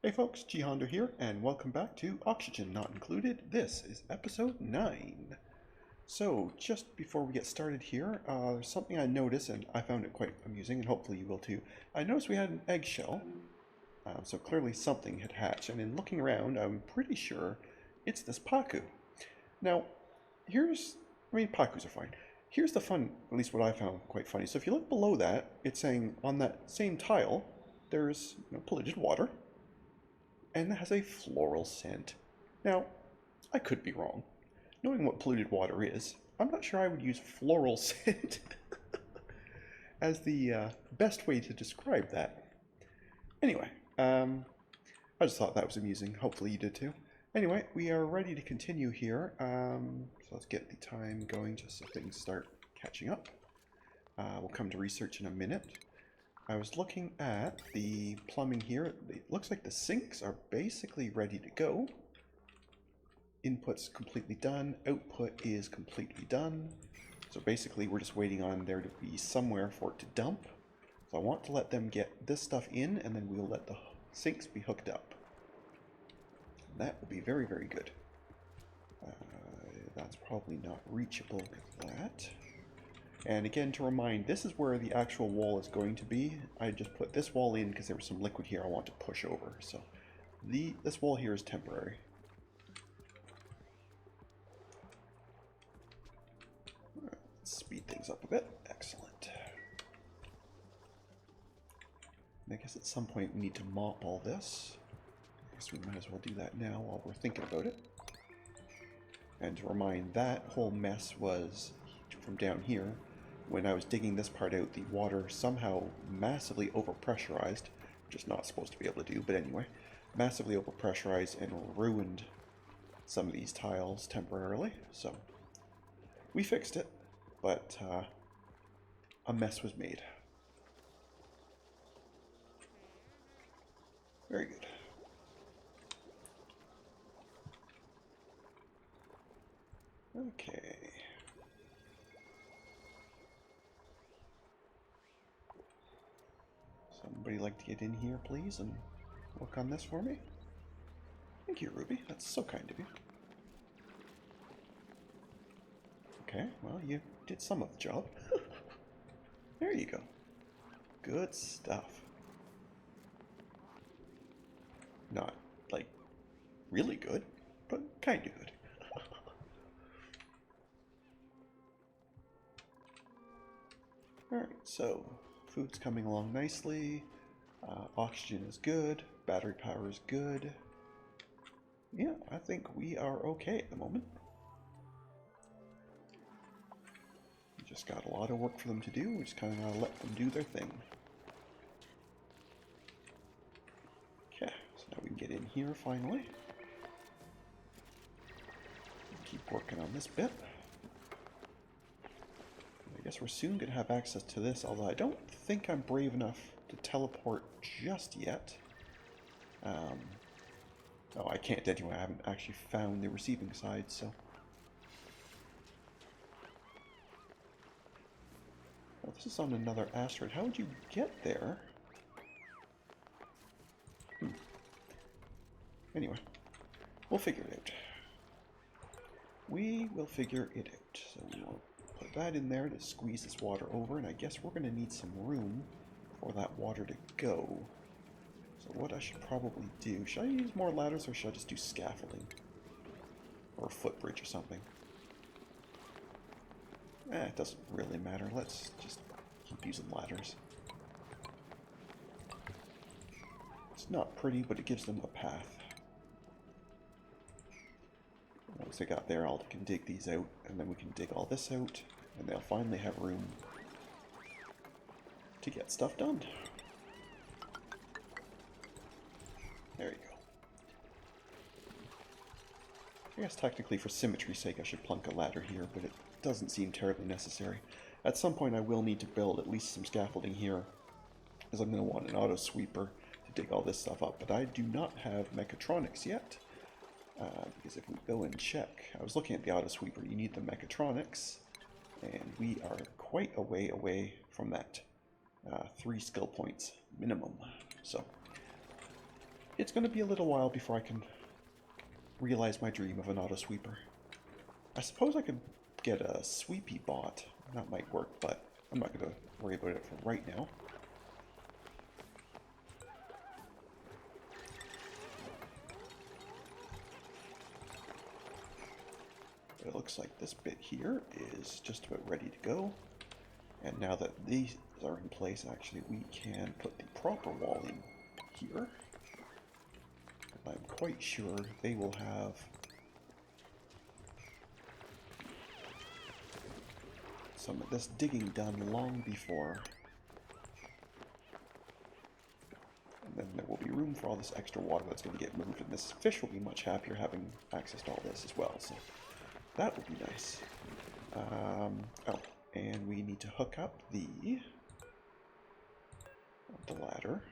Hey folks, GHondo here, and welcome back to Oxygen Not Included. This is episode 9. So, just before we get started here, there's something I noticed, and I found it quite amusing, and hopefully you will too. I noticed we had an eggshell, so clearly something had hatched, and in looking around, I'm pretty sure it's this Pacu. Now, Pacus are fine. Here's the fun, at least what I found quite funny. So if you look below that, it's saying on that same tile, there's polluted water, and it has a floral scent. Now, I could be wrong. Knowing what polluted water is, I'm not sure I would use floral scent as the best way to describe that. Anyway, I just thought that was amusing. Hopefully you did too. Anyway, we are ready to continue here. So let's get the time going just so things start catching up. We'll come to research in a minute. I was looking at the plumbing here. It looks like the sinks are basically ready to go. Input's completely done. Output is completely done. So basically we're just waiting on there to be somewhere for it to dump. So I want to let them get this stuff in, and then we'll let the sinks be hooked up. That will be very, very good. That's probably not reachable with that. And again, to remind, this is where the actual wall is going to be. I just put this wall in because there was some liquid here I want to push over. So this wall here is temporary. Let's speed things up a bit. Excellent. And I guess at some point we need to mop all this. I guess we might as well do that now while we're thinking about it. And to remind, that whole mess was from down here. When I was digging this part out, the water somehow massively overpressurized, which is not supposed to be able to do, but anyway, massively overpressurized and ruined some of these tiles temporarily. So we fixed it, but a mess was made. Very good. Okay. Somebody like to get in here, please, and work on this for me? Thank you, Ruby. That's so kind of you. Okay, well, you did some of the job. There you go. Good stuff. Not, like, really good, but kind of good. Alright, so food's coming along nicely. Oxygen is good. Battery power is good. Yeah, I think we are okay at the moment. We just got a lot of work for them to do. We just kind of gotta let them do their thing. Okay, so now we can get in here finally. Keep working on this bit. I guess we're soon going to have access to this, although I don't think I'm brave enough to teleport just yet. Oh, I can't anyway. I haven't actually found the receiving side, so. Oh, this is on another asteroid. How would you get there? Anyway, we'll figure it out. We will figure it out. So we will put that in there to squeeze this water over, and I guess we're going to need some room for that water to go. So what I should probably do, should I use more ladders or should I just do scaffolding? Or a footbridge or something? It doesn't really matter. Let's just keep using ladders. It's not pretty, but it gives them a path. Once they got there, I can dig these out, and then we can dig all this out, and they'll finally have room to get stuff done. There you go. I guess technically for symmetry's sake I should plunk a ladder here, but it doesn't seem terribly necessary. At some point I will need to build at least some scaffolding here, as I'm going to want an auto sweeper to dig all this stuff up, but I do not have mechatronics yet. Because if we go and check, I was looking at the auto sweeper, you need the mechatronics, and we are quite a way away from that. 3 skill points minimum. So it's going to be a little while before I can realize my dream of an auto sweeper. I suppose I could get a sweepy bot. That might work, but I'm not going to worry about it for right now. It looks like this bit here is just about ready to go. And now that these are in place, actually, we can put the proper wall in here. I'm quite sure they will have some of this digging done long before. And then there will be room for all this extra water that's going to get moved, and this fish will be much happier having access to all this as well. So that would be nice. Oh, and we need to hook up the ladder.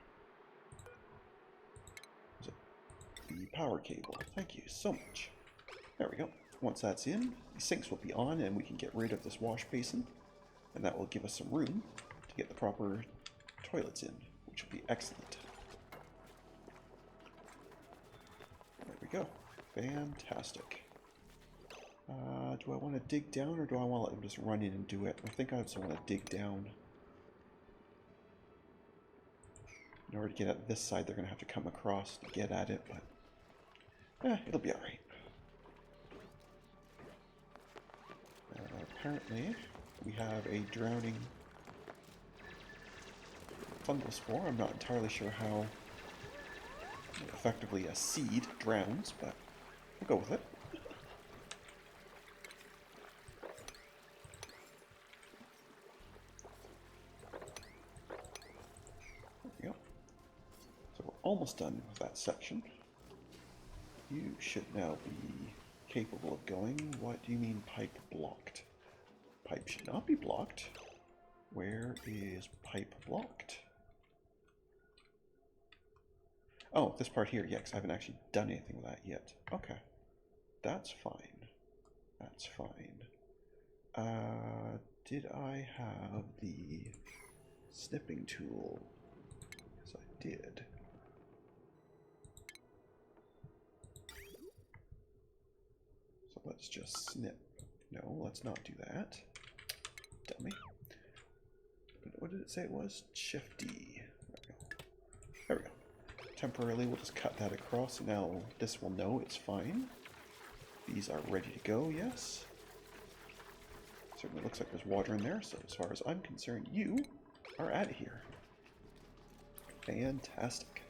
The power cable. Thank you so much. There we go. Once that's in, the sinks will be on and we can get rid of this wash basin. And that will give us some room to get the proper toilets in, which will be excellent. There we go. Fantastic. Do I want to dig down or do I want to let them just run in and do it? I think I also want to dig down. In order to get at this side, they're going to have to come across to get at it, but it'll be alright. Apparently, we have a drowning fungal spore. I'm not entirely sure how effectively a seed drowns, but we'll go with it. There we go. So we're almost done with that section. You should now be capable of going. What do you mean pipe blocked? Pipe should not be blocked. Where is pipe blocked? Oh, this part here, yeah, because I haven't actually done anything with that yet. Okay, that's fine. That's fine. Did I have the snipping tool? Yes, I did. So let's just snip. No, let's not do that. Dummy. What did it say it was? Shift D. There we go. There we go. Temporarily, we'll just cut that across. Now this will know it's fine. These are ready to go, yes. Certainly looks like there's water in there, so as far as I'm concerned, you are out of here. Fantastic.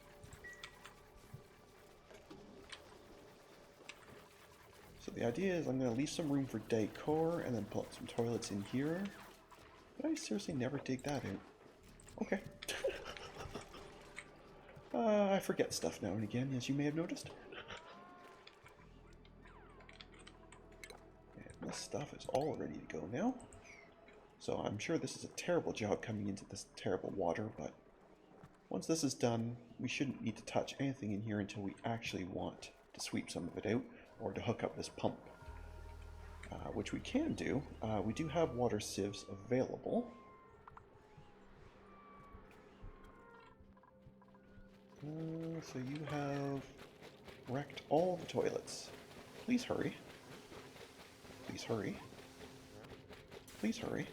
So the idea is I'm going to leave some room for decor and then put some toilets in here. But I seriously never dig that out. Okay. I forget stuff now and again, as you may have noticed. And this stuff is all ready to go now. So I'm sure this is a terrible job coming into this terrible water, but once this is done, we shouldn't need to touch anything in here until we actually want to sweep some of it out or to hook up this pump. Which we can do. We do have water sieves available. So you have wrecked all the toilets. Please hurry. Please hurry. Please hurry.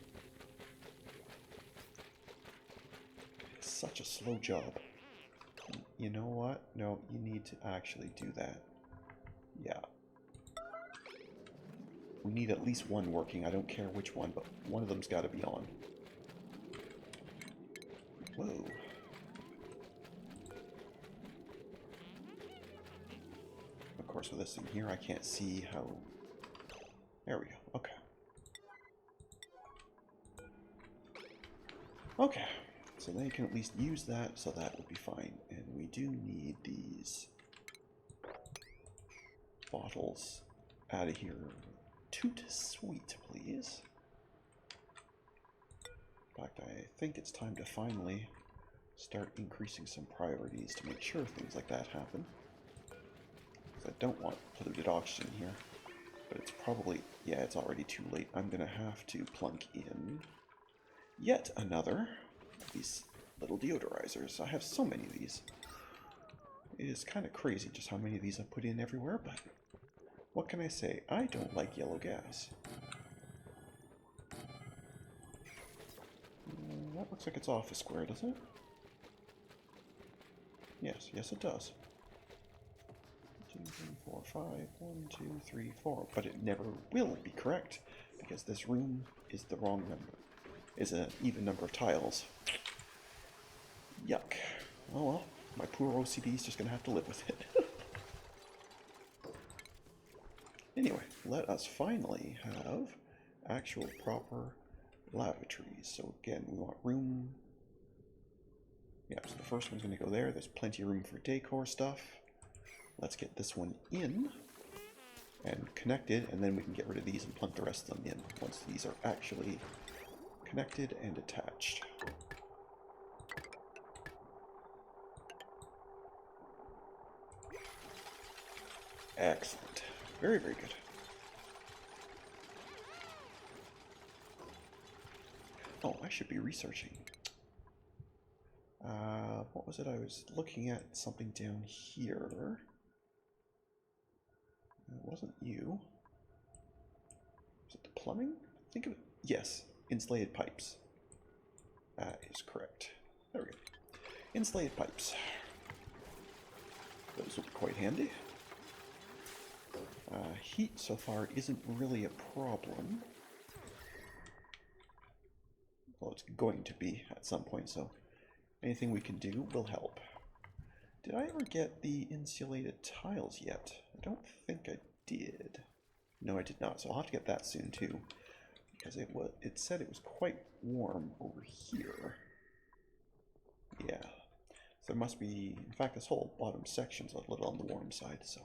It's such a slow job. You know what? No, you need to actually do that. Yeah. We need at least one working. I don't care which one, but one of them's got to be on. Whoa. Of course, with this thing here, I can't see how... There we go. Okay. Okay. So they can at least use that, so that would be fine. And we do need these bottles out of here. Toot sweet, please. In fact, I think it's time to finally start increasing some priorities to make sure things like that happen. Because I don't want polluted oxygen here. But it's probably... yeah, it's already too late. I'm going to have to plunk in yet another of these little deodorizers. I have so many of these. It is kind of crazy just how many of these I've put in everywhere, but what can I say? I don't like yellow gas. That looks like it's off a square, doesn't it? Yes, yes it does. 2, 3, 4, 5, 1, 2, 3, 4. But it never will be correct, because this room is the wrong number. Is an even number of tiles. Yuck. Oh well, my poor OCD is just going to have to live with it. Anyway, let us finally have actual proper lavatories. So again, we want room. Yeah, so the first one's going to go there. There's plenty of room for decor stuff. Let's get this one in and connected, and then we can get rid of these and plunk the rest of them in once these are actually connected and attached. Excellent. Very, very good. Oh, I should be researching. What was it? I was looking at something down here. It wasn't you. Was it the plumbing? Think of it. Yes, insulated pipes. That is correct. There we go. Insulated pipes. Those will be quite handy. Heat so far isn't really a problem. Well, it's going to be at some point, so anything we can do will help. Did I ever get the insulated tiles yet? I don't think I did. No, I did not, so I'll have to get that soon too. Because it said it was quite warm over here. Yeah. So there must be, in fact, this whole bottom section's a little on the warm side, so.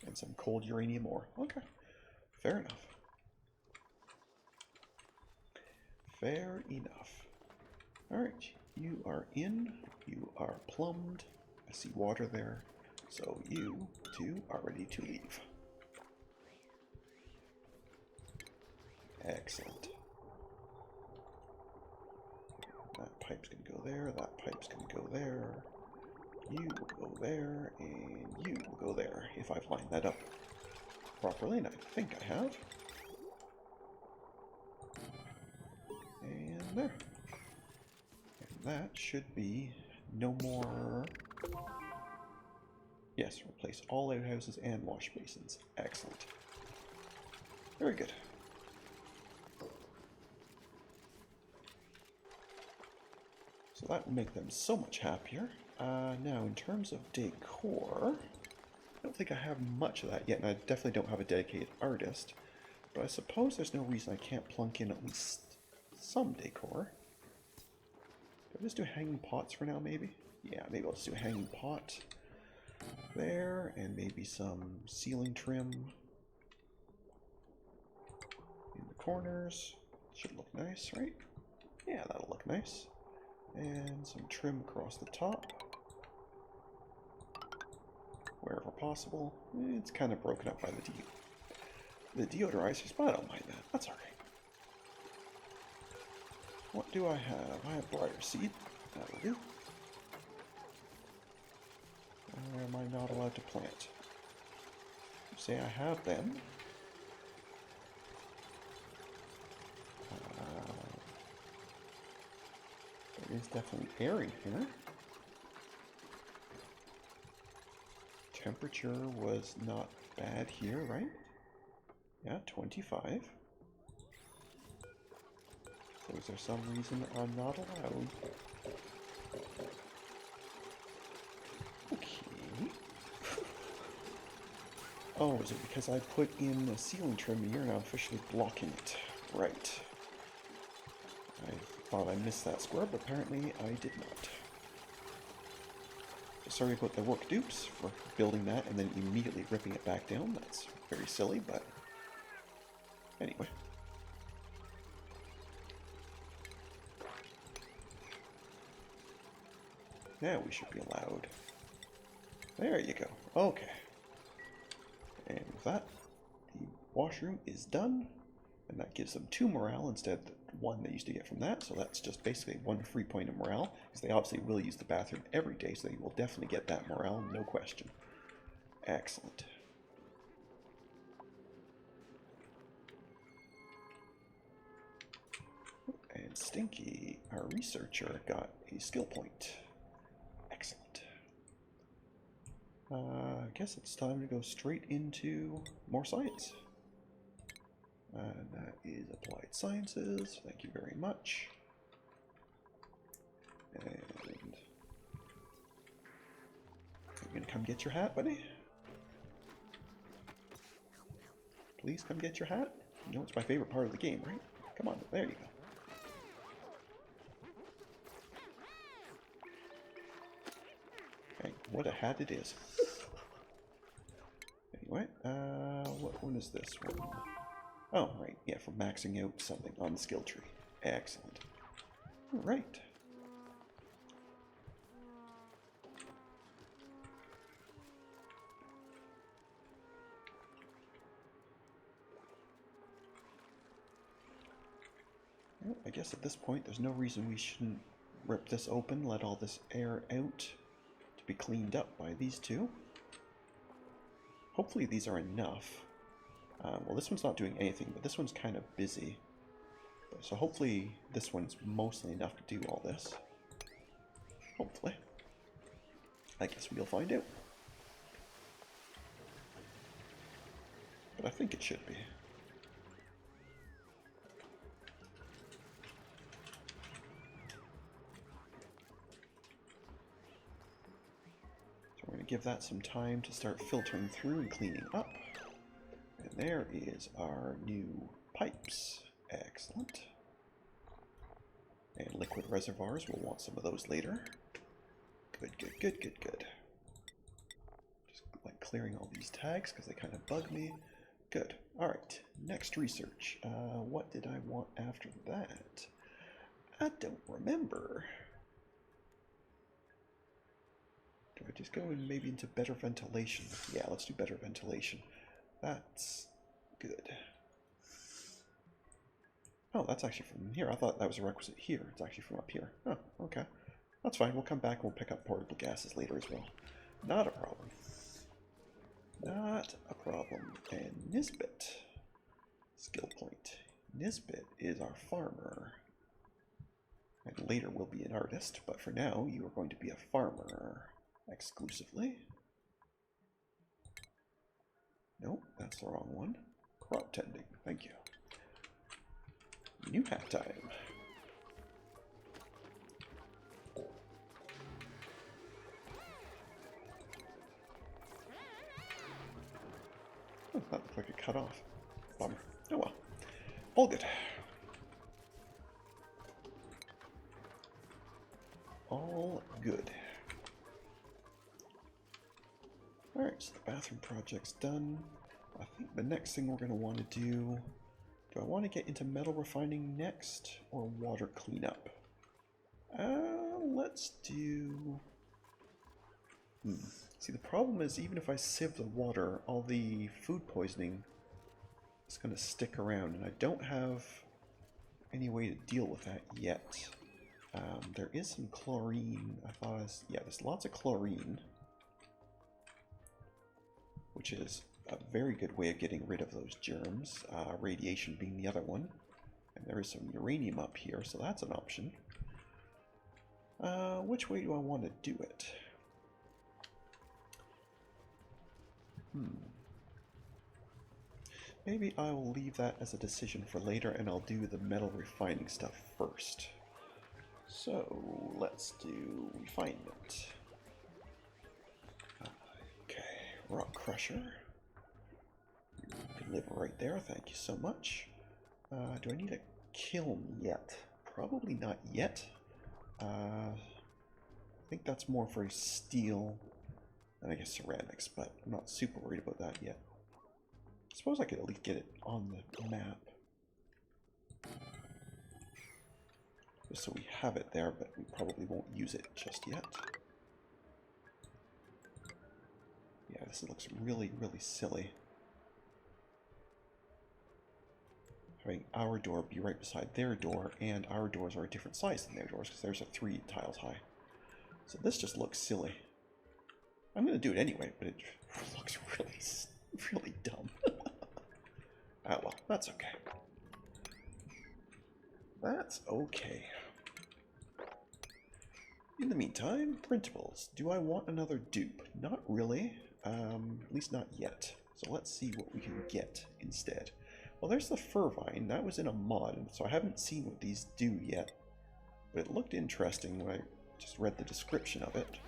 And some cold uranium ore. Okay. Fair enough. Fair enough. Alright, you are in, you are plumbed, I see water there, so you two are ready to leave. Excellent. That pipe's gonna go there, that pipe's gonna go there, you will go there, and you will go there, if I've lined that up properly, and I think I have. And there. And that should be no more. Yes, replace all outhouses and wash basins. Excellent. Very good. So that will make them so much happier. Now, in terms of decor, I don't think I have much of that yet, and I definitely don't have a dedicated artist. But I suppose there's no reason I can't plunk in at least some decor. Do I just do hanging pots for now, maybe? Yeah, maybe I'll just do a hanging pot there, and maybe some ceiling trim in the corners. Should look nice, right? Yeah, that'll look nice. And some trim across the top, wherever possible. It's kind of broken up by the deodorizers, but I don't mind that. That's alright. What do I have? I have briar seed. That'll do. Or am I not allowed to plant? You say I have them. There is definitely air in here. Temperature was not bad here, right? Yeah, 25. So is there some reason I'm not allowed? Okay. Oh, is it because I put in a ceiling trim and you're now officially blocking it? Right. I thought I missed that square, but apparently I did not. Sorry about the work dupes for building that and then immediately ripping it back down. That's very silly, but anyway. Now we should be allowed. There you go. Okay. And with that, the washroom is done. And that gives them 2 morale instead of 1 they used to get from that, so that's just basically 1 free point of morale, because they obviously will use the bathroom every day, so they will definitely get that morale, no question. Excellent. And Stinky, our researcher, got a skill point. Excellent. I guess it's time to go straight into more science. And that is Applied Sciences. Thank you very much. And you gonna come get your hat, buddy? Please come get your hat. You know it's my favorite part of the game, right? Come on, there you go. Okay, what a hat it is. Anyway, what one is this one? Oh, right, yeah, for maxing out something on the skill tree. Excellent. All right. Well, I guess at this point there's no reason we shouldn't rip this open, let all this air out to be cleaned up by these two. Hopefully these are enough. Well, this one's not doing anything, but this one's kind of busy. So hopefully this one's mostly enough to do all this. Hopefully. I guess we'll find out. But I think it should be. So we're going to give that some time to start filtering through and cleaning up. And there is our new pipes. Excellent. And liquid reservoirs, we'll want some of those later. Good, good, good, good, good. Just like clearing all these tags because they kind of bug me. Good. Alright, next research. What did I want after that? I don't remember. Do I just go in maybe into better ventilation? Yeah, let's do better ventilation. That's good. Oh, that's actually from here. I thought that was a requisite here. It's actually from up here. Oh, okay. That's fine. We'll come back and we'll pick up portable gases later as well. Not a problem. Not a problem. And Nisbet. Skill point. Nisbet is our farmer. And later will be an artist, but for now you are going to be a farmer exclusively. Nope, that's the wrong one. Crop tending. Thank you. New hat time. Oh, that looked like it cut off. Bummer. Oh well. All good. All good. Alright, so the bathroom project's done. I think the next thing we're going to want to do I want to get into metal refining next or water cleanup? Let's do... See, the problem is even if I sieve the water, all the food poisoning is going to stick around, and I don't have any way to deal with that yet. There is some chlorine. I thought, yeah, there's lots of chlorine, which is a very good way of getting rid of those germs, radiation being the other one. And there is some uranium up here, so that's an option. Which way do I want to do it? Maybe I will leave that as a decision for later, and I'll do the metal refining stuff first. So, let's do refinement. Okay, rock crusher. You can live right there, thank you so much. Do I need a kiln yet? Probably not yet. I think that's more for steel and I guess ceramics, but I'm not super worried about that yet. I suppose I could at least get it on the map. Just so we have it there, but we probably won't use it just yet. Yeah, this looks really, really silly. having our door be right beside their door, and our doors are a different size than their doors because theirs are 3 tiles high. So this just looks silly. I'm going to do it anyway, but it looks really dumb. Ah well, that's okay. That's okay. In the meantime, printables. Do I want another dupe? Not really. At least not yet. So let's see what we can get instead. Well, there's the fir vine. That was in a mod, so I haven't seen what these do yet. But it looked interesting when I just read the description of it.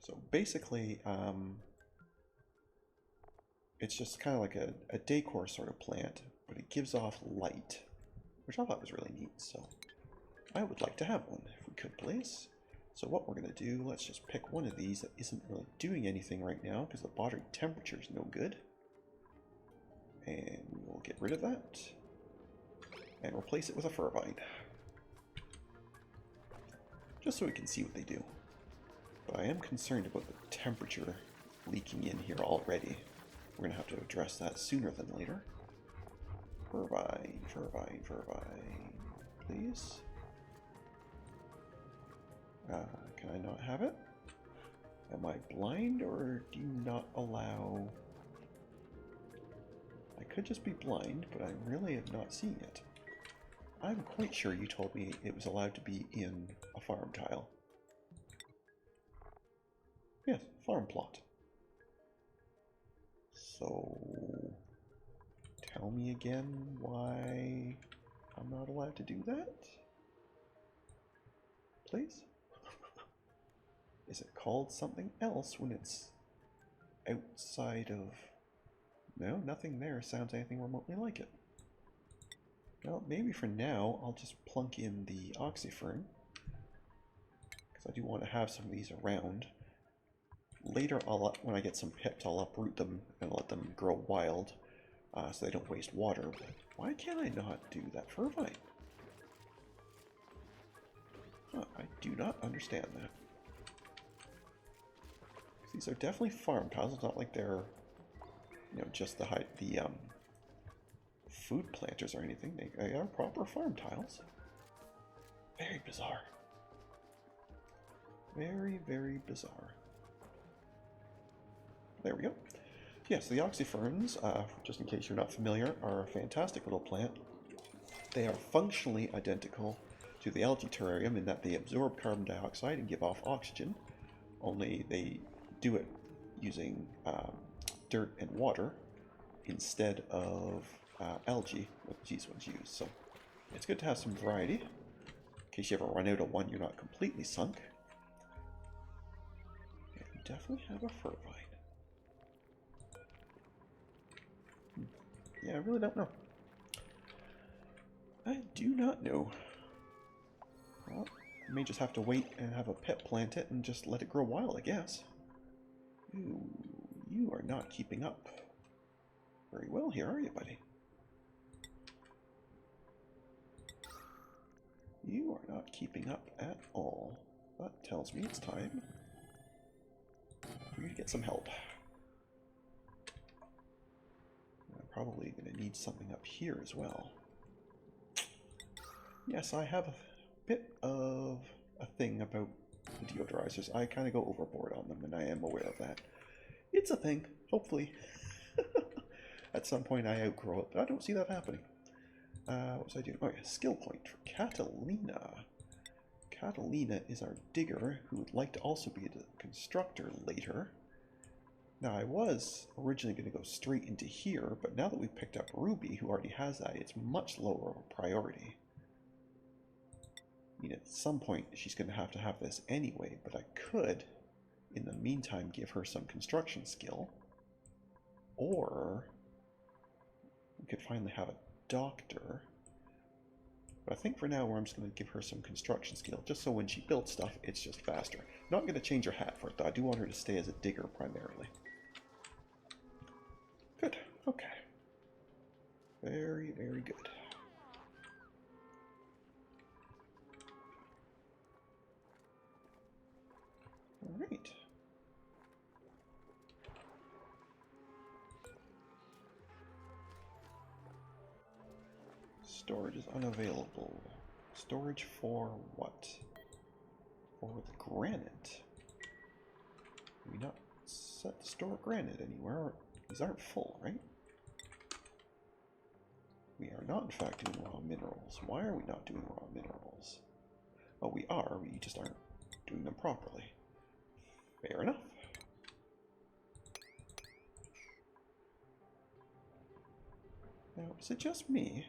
So basically, it's just kind of like a decor sort of plant, but it gives off light, which I thought was really neat, so I would like to have one, if we could, please. So what we're going to do, let's just pick one of these that isn't really doing anything right now, because the body temperature is no good. And we'll get rid of that, and replace it with a fir vine. Just so we can see what they do. But I am concerned about the temperature leaking in here already. We're going to have to address that sooner than later. Fir vine, fir vine, fir vine, please. Can I not have it? Am I blind, or do you not allow... I could just be blind, but I really have not seen it. I'm quite sure you told me it was allowed to be in a farm tile. Yes, farm plot. So, tell me again why I'm not allowed to do that? Please? Is it called something else when it's outside of... No, nothing there sounds anything remotely like it. Well, maybe for now, I'll just plunk in the oxyfern, because I do want to have some of these around. Later, when I get some pips, I'll uproot them and let them grow wild, so they don't waste water. But why can't I not do that fir vine? Huh, I do not understand that. These are definitely farm tiles. It's not like they're, you know, just the food planters or anything. They are proper farm tiles. Very bizarre. Very, very bizarre. There we go. Yes, the oxyferns, just in case you're not familiar, are a fantastic little plant. They are functionally identical to the algae terrarium in that they absorb carbon dioxide and give off oxygen, only they do it using dirt and water instead of algae, what these ones use. So it's good to have some variety. In case you ever run out of one, you're not completely sunk. And you definitely have a fir vine. Yeah, I really don't know. I do not know. Well, I may just have to wait and have a pet plant it and just let it grow wild, I guess. Ooh, you are not keeping up very well here, are you, buddy? You are not keeping up at all. That tells me it's time for you to get some help. I'm probably going to need something up here as well. Yes, I have a bit of a thing about the deodorizers. I kind of go overboard on them, and I am aware of that. It's a thing, hopefully. At some point I outgrow it, but I don't see that happening. What was I doing? Oh yeah, skill point for Catalina. Catalina is our digger, who would like to also be the constructor later. Now I was originally going to go straight into here, but now that we've picked up Ruby, who already has that, it's much lower of a priority. I mean, at some point she's going to have this anyway, but I could, in the meantime, give her some construction skill. Or we could finally have a doctor. But I think for now I'm just going to give her some construction skill, just so when she builds stuff, it's just faster. Not going to change her hat for it, though. I do want her to stay as a digger primarily. Good. Okay. Very, very good. All right. Storage is unavailable. Storage for what? For the granite. Can we not set to store granite anywhere? These aren't full, right? We are not, in fact, doing raw minerals. Why are we not doing raw minerals? Oh, we are. We just aren't doing them properly. Fair enough. Now, is it just me?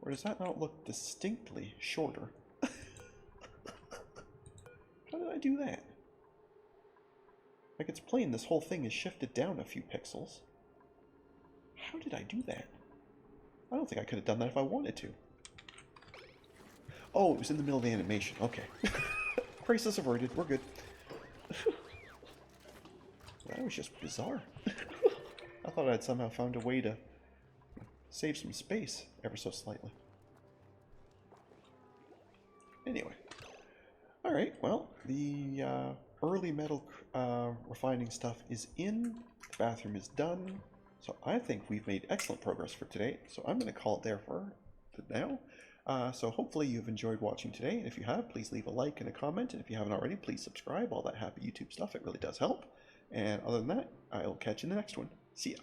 Or does that not look distinctly shorter? How did I do that? Like, it's plain this whole thing is shifted down a few pixels. How did I do that? I don't think I could have done that if I wanted to. Oh, it was in the middle of the animation. Okay. Crisis averted. We're good. That was just bizarre. I thought I'd somehow found a way to save some space ever so slightly. Anyway. Alright, well, the early metal refining stuff is in. The bathroom is done. So I think we've made excellent progress for today. So I'm going to call it there for now. So hopefully you've enjoyed watching today. And if you have, please leave a like and a comment. And if you haven't already, please subscribe. All that happy YouTube stuff, it really does help. And other than that, I'll catch you in the next one. See ya.